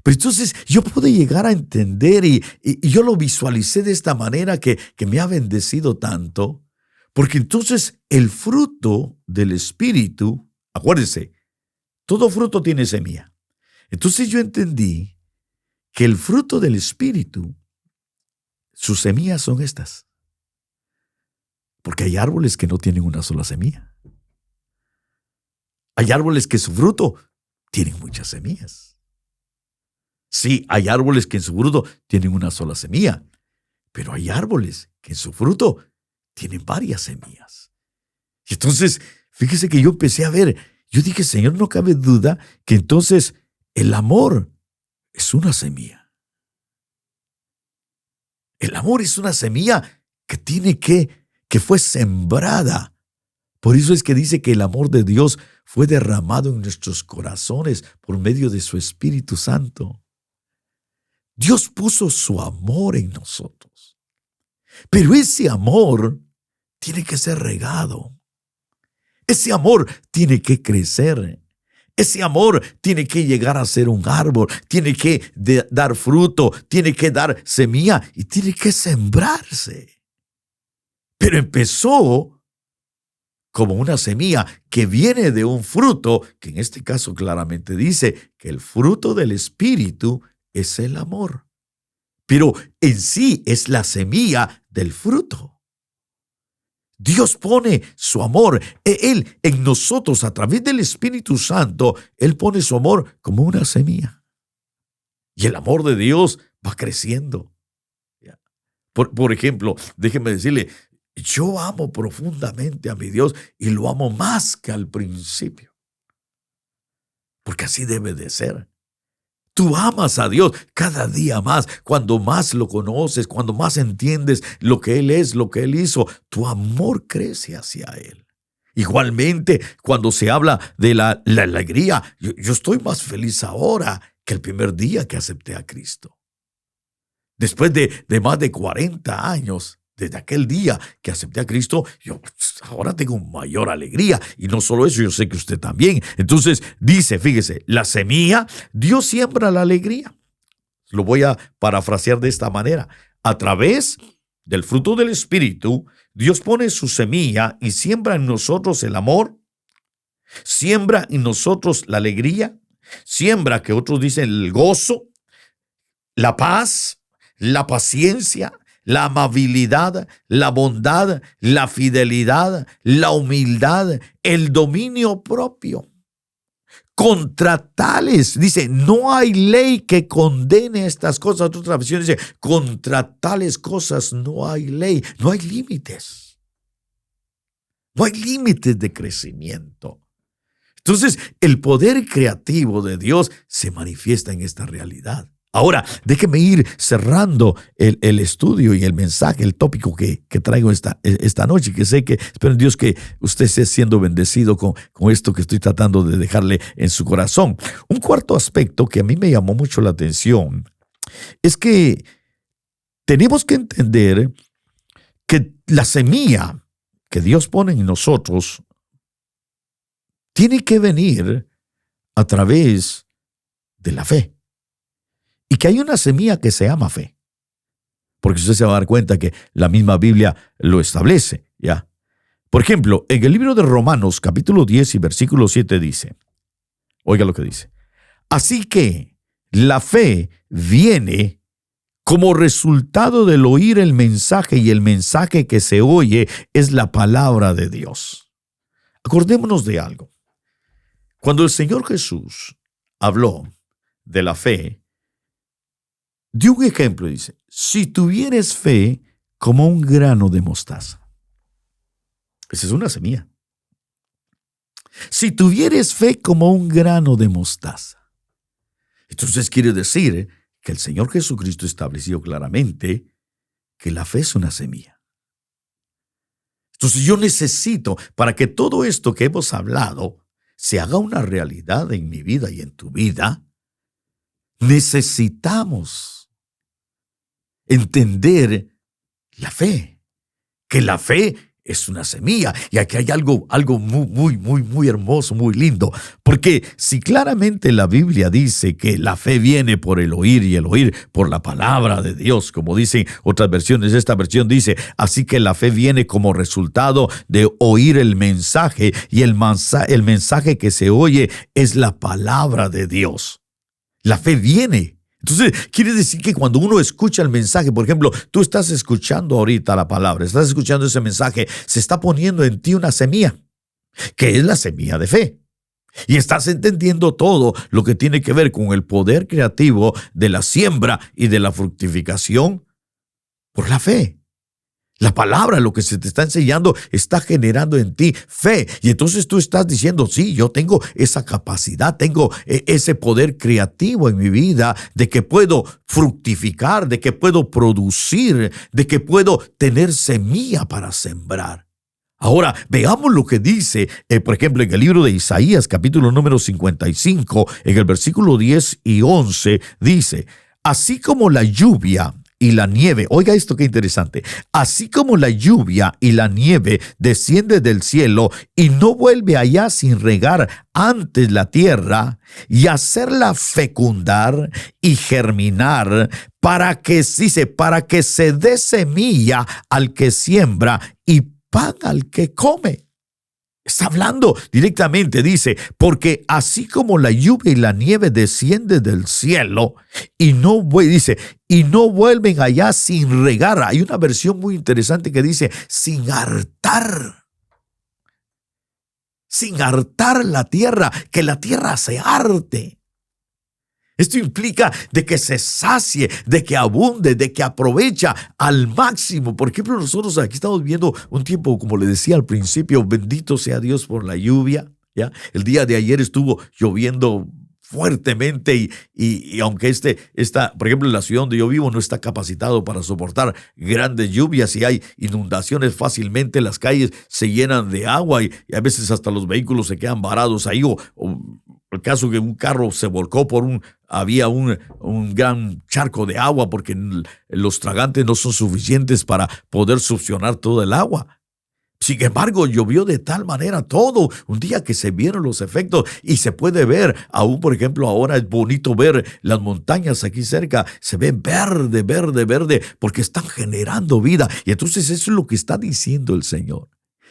Pero entonces yo pude llegar a entender y yo lo visualicé de esta manera que me ha bendecido tanto, porque entonces el fruto del Espíritu, acuérdense, todo fruto tiene semilla. Entonces yo entendí que el fruto del Espíritu, sus semillas son estas. Porque hay árboles que no tienen una sola semilla. Hay árboles que su fruto tienen muchas semillas. Sí, hay árboles que en su fruto tienen una sola semilla, pero hay árboles que en su fruto tienen varias semillas. Y entonces, fíjese que yo empecé a ver, yo dije, Señor, no cabe duda que entonces el amor es una semilla. El amor es una semilla que fue sembrada. Por eso es que dice que el amor de Dios fue derramado en nuestros corazones por medio de su Espíritu Santo. Dios puso su amor en nosotros. Pero ese amor tiene que ser regado. Ese amor tiene que crecer. Ese amor tiene que llegar a ser un árbol, tiene que dar fruto, tiene que dar semilla y tiene que sembrarse. Pero empezó como una semilla que viene de un fruto, que en este caso claramente dice que el fruto del Espíritu es el amor. Pero en sí es la semilla del fruto. Dios pone su amor, Él en nosotros a través del Espíritu Santo, Él pone su amor como una semilla. Y el amor de Dios va creciendo. Por ejemplo, déjeme decirle, yo amo profundamente a mi Dios y lo amo más que al principio. Porque así debe de ser. Tú amas a Dios cada día más. Cuando más lo conoces, cuando más entiendes lo que Él es, lo que Él hizo, tu amor crece hacia Él. Igualmente, cuando se habla de la alegría, yo estoy más feliz ahora que el primer día que acepté a Cristo. Después de más de 40 años Desde aquel día que acepté a Cristo, yo ahora tengo mayor alegría. Y no solo eso, yo sé que usted también. Entonces dice, fíjese, la semilla, Dios siembra la alegría. Lo voy a parafrasear de esta manera. A través del fruto del Espíritu, Dios pone su semilla y siembra en nosotros el amor, siembra en nosotros la alegría, siembra, que otros dicen, el gozo, la paz, la paciencia, la amabilidad, la bondad, la fidelidad, la humildad, el dominio propio. Contra tales, dice, no hay ley que condene estas cosas. Otra versión dice, contra tales cosas no hay ley, no hay límites. No hay límites de crecimiento. Entonces, el poder creativo de Dios se manifiesta en esta realidad. Ahora, déjeme ir cerrando el estudio y el mensaje, el tópico que traigo esta noche, que sé que, espero en Dios que usted esté siendo bendecido con esto que estoy tratando de dejarle en su corazón. Un cuarto aspecto que a mí me llamó mucho la atención es que tenemos que entender que la semilla que Dios pone en nosotros tiene que venir a través de la fe. Y que hay una semilla que se llama fe. Porque usted se va a dar cuenta que la misma Biblia lo establece, ¿ya? Por ejemplo, en el libro de Romanos, capítulo 10 y versículo 7 dice, oiga lo que dice, así que la fe viene como resultado del oír el mensaje, y el mensaje que se oye es la palabra de Dios. Acordémonos de algo. Cuando el Señor Jesús habló de la fe, dio un ejemplo y dice, si tuvieres fe como un grano de mostaza. Esa es una semilla. Si tuvieres fe como un grano de mostaza. Entonces quiere decir que el Señor Jesucristo estableció claramente que la fe es una semilla. Entonces yo necesito, para que todo esto que hemos hablado se haga una realidad en mi vida y en tu vida, necesitamos entender la fe, que la fe es una semilla. Y aquí hay algo muy hermoso, muy lindo, porque si claramente la Biblia dice que la fe viene por el oír y el oír por la palabra de Dios, como dicen otras versiones, esta versión dice, así que la fe viene como resultado de oír el mensaje, y el mensaje que se oye es la palabra de Dios. La fe viene. Entonces, quiere decir que cuando uno escucha el mensaje, por ejemplo, tú estás escuchando ahorita la palabra, estás escuchando ese mensaje, se está poniendo en ti una semilla, que es la semilla de fe. Y estás entendiendo todo lo que tiene que ver con el poder creativo de la siembra y de la fructificación por la fe. La palabra, lo que se te está enseñando, está generando en ti fe. Y entonces tú estás diciendo, sí, yo tengo esa capacidad, tengo ese poder creativo en mi vida, de que puedo fructificar, de que puedo producir, de que puedo tener semilla para sembrar. Ahora, veamos lo que dice, por ejemplo, en el libro de Isaías, capítulo número 55, en el versículo 10 y 11, dice, así como la lluvia y la nieve, oiga esto qué interesante, así como la lluvia y la nieve desciende del cielo y no vuelve allá sin regar antes la tierra y hacerla fecundar y germinar, para que se dé semilla al que siembra y pan al que come. Está hablando directamente, dice, porque así como la lluvia y la nieve desciende del cielo y no vuelven allá sin regar. Hay una versión muy interesante que dice sin hartar la tierra, que la tierra se harte. Esto implica de que se sacie, de que abunde, de que aprovecha al máximo. Por ejemplo, nosotros aquí estamos viendo un tiempo, como le decía al principio, bendito sea Dios por la lluvia, ¿ya? El día de ayer estuvo lloviendo fuertemente y aunque por ejemplo, en la ciudad donde yo vivo no está capacitado para soportar grandes lluvias y hay inundaciones fácilmente, las calles se llenan de agua y a veces hasta los vehículos se quedan varados ahí o el caso que un carro se volcó había un gran charco de agua porque los tragantes no son suficientes para poder succionar todo el agua. Sin embargo, llovió de tal manera todo, un día que se vieron los efectos y se puede ver, aún por ejemplo ahora es bonito ver las montañas aquí cerca, se ve verde, verde, verde, porque están generando vida. Y entonces eso es lo que está diciendo el Señor,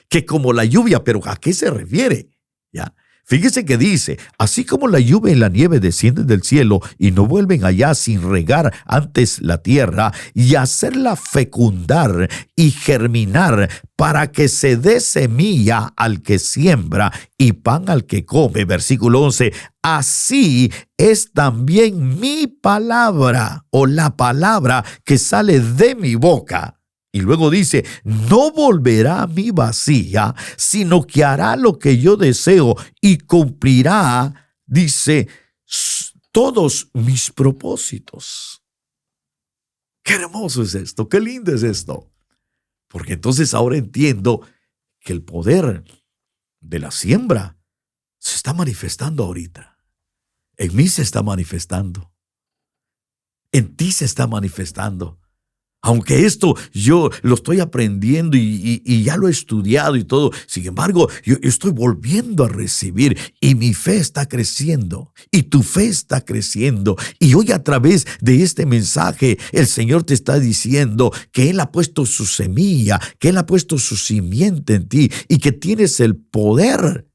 que como la lluvia, pero ¿a qué se refiere? ¿Ya? Fíjese que dice, así como la lluvia y la nieve descienden del cielo y no vuelven allá sin regar antes la tierra y hacerla fecundar y germinar para que se dé semilla al que siembra y pan al que come. Versículo 11, así es también mi palabra o la palabra que sale de mi boca. Y luego dice, no volverá a mí vacía, sino que hará lo que yo deseo y cumplirá, dice, todos mis propósitos. Qué hermoso es esto, qué lindo es esto. Porque entonces ahora entiendo que el poder de la siembra se está manifestando ahorita. En mí se está manifestando. En ti se está manifestando. Aunque esto yo lo estoy aprendiendo y ya lo he estudiado y todo, sin embargo, yo estoy volviendo a recibir y mi fe está creciendo y tu fe está creciendo. Y hoy a través de este mensaje, el Señor te está diciendo que Él ha puesto su semilla, que Él ha puesto su simiente en ti y que tienes el poder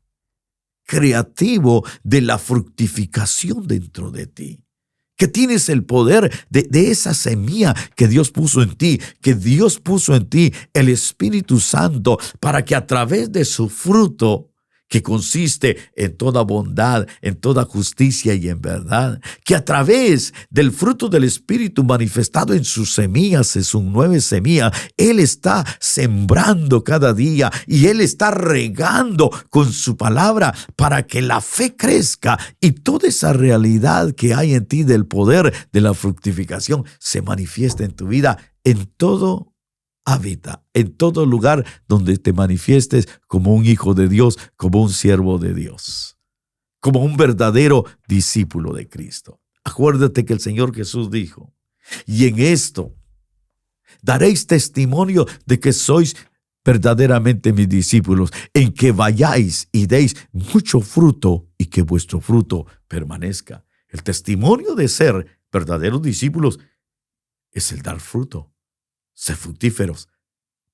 creativo de la fructificación dentro de ti. Que tienes el poder de esa semilla que Dios puso en ti, que Dios puso en ti el Espíritu Santo para que a través de su fruto, que consiste en toda bondad, en toda justicia y en verdad, que a través del fruto del Espíritu manifestado en sus semillas, en sus 9 semillas, Él está sembrando cada día y Él está regando con su palabra para que la fe crezca y toda esa realidad que hay en ti del poder de la fructificación se manifiesta en tu vida en todo habita en todo lugar donde te manifiestes como un hijo de Dios, como un siervo de Dios, como un verdadero discípulo de Cristo. Acuérdate que el Señor Jesús dijo, y en esto daréis testimonio de que sois verdaderamente mis discípulos, en que vayáis y deis mucho fruto y que vuestro fruto permanezca. El testimonio de ser verdaderos discípulos es el dar fruto. Ser fructíferos,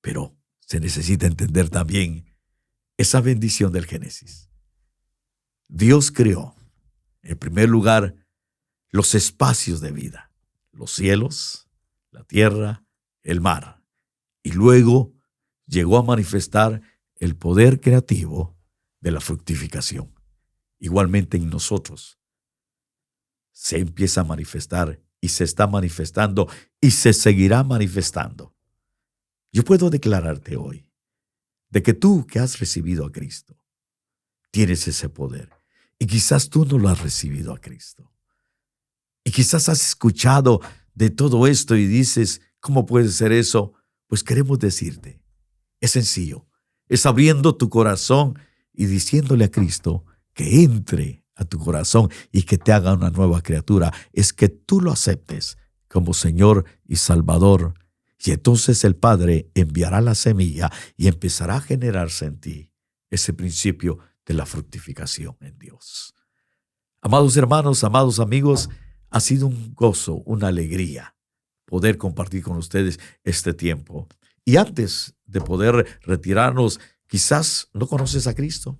pero se necesita entender también esa bendición del Génesis. Dios creó, en primer lugar, los espacios de vida, los cielos, la tierra, el mar, y luego llegó a manifestar el poder creativo de la fructificación. Igualmente en nosotros se empieza a manifestar y se está manifestando y se seguirá manifestando. Yo puedo declararte hoy de que tú que has recibido a Cristo, tienes ese poder. Y quizás tú no lo has recibido a Cristo. Y quizás has escuchado de todo esto y dices, ¿cómo puede ser eso? Pues queremos decirte, es sencillo. Es abriendo tu corazón y diciéndole a Cristo que entre a tu corazón y que te haga una nueva criatura. Es que tú lo aceptes como Señor y Salvador. Y entonces el Padre enviará la semilla y empezará a generarse en ti ese principio de la fructificación en Dios. Amados hermanos, amados amigos, ha sido un gozo, una alegría poder compartir con ustedes este tiempo. Y antes de poder retirarnos, quizás no conoces a Cristo.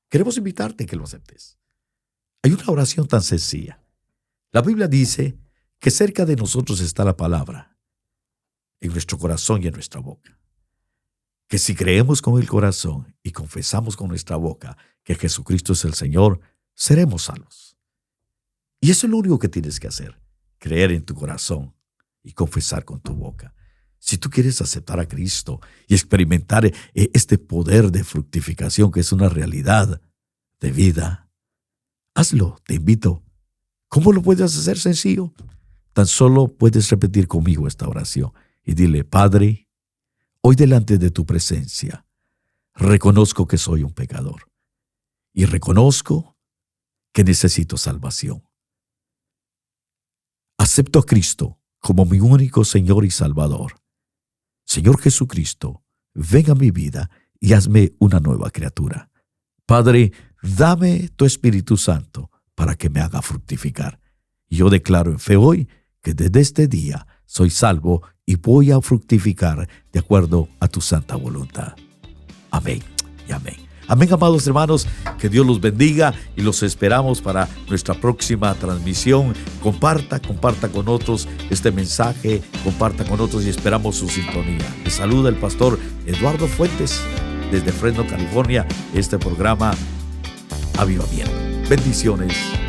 Queremos invitarte a que lo aceptes. Hay una oración tan sencilla. La Biblia dice que cerca de nosotros está la palabra, en nuestro corazón y en nuestra boca. Que si creemos con el corazón y confesamos con nuestra boca que Jesucristo es el Señor, seremos salvos. Y eso es lo único que tienes que hacer, creer en tu corazón y confesar con tu boca. Si tú quieres aceptar a Cristo y experimentar este poder de fructificación que es una realidad de vida, hazlo, te invito. ¿Cómo lo puedes hacer? Sencillo. Tan solo puedes repetir conmigo esta oración y dile: Padre, hoy delante de tu presencia reconozco que soy un pecador y reconozco que necesito salvación. Acepto a Cristo como mi único Señor y Salvador. Señor Jesucristo, ven a mi vida y hazme una nueva criatura. Padre, dame tu Espíritu Santo para que me haga fructificar. Yo declaro en fe hoy que desde este día soy salvo y voy a fructificar de acuerdo a tu santa voluntad. Amén y amén. Amén, amados hermanos, que Dios los bendiga y los esperamos para nuestra próxima transmisión. Comparta con otros este mensaje, comparta con otros y esperamos su sintonía. Les saluda el pastor Eduardo Fuentes desde Fresno, California. Este programa Avivamiento. Bendiciones.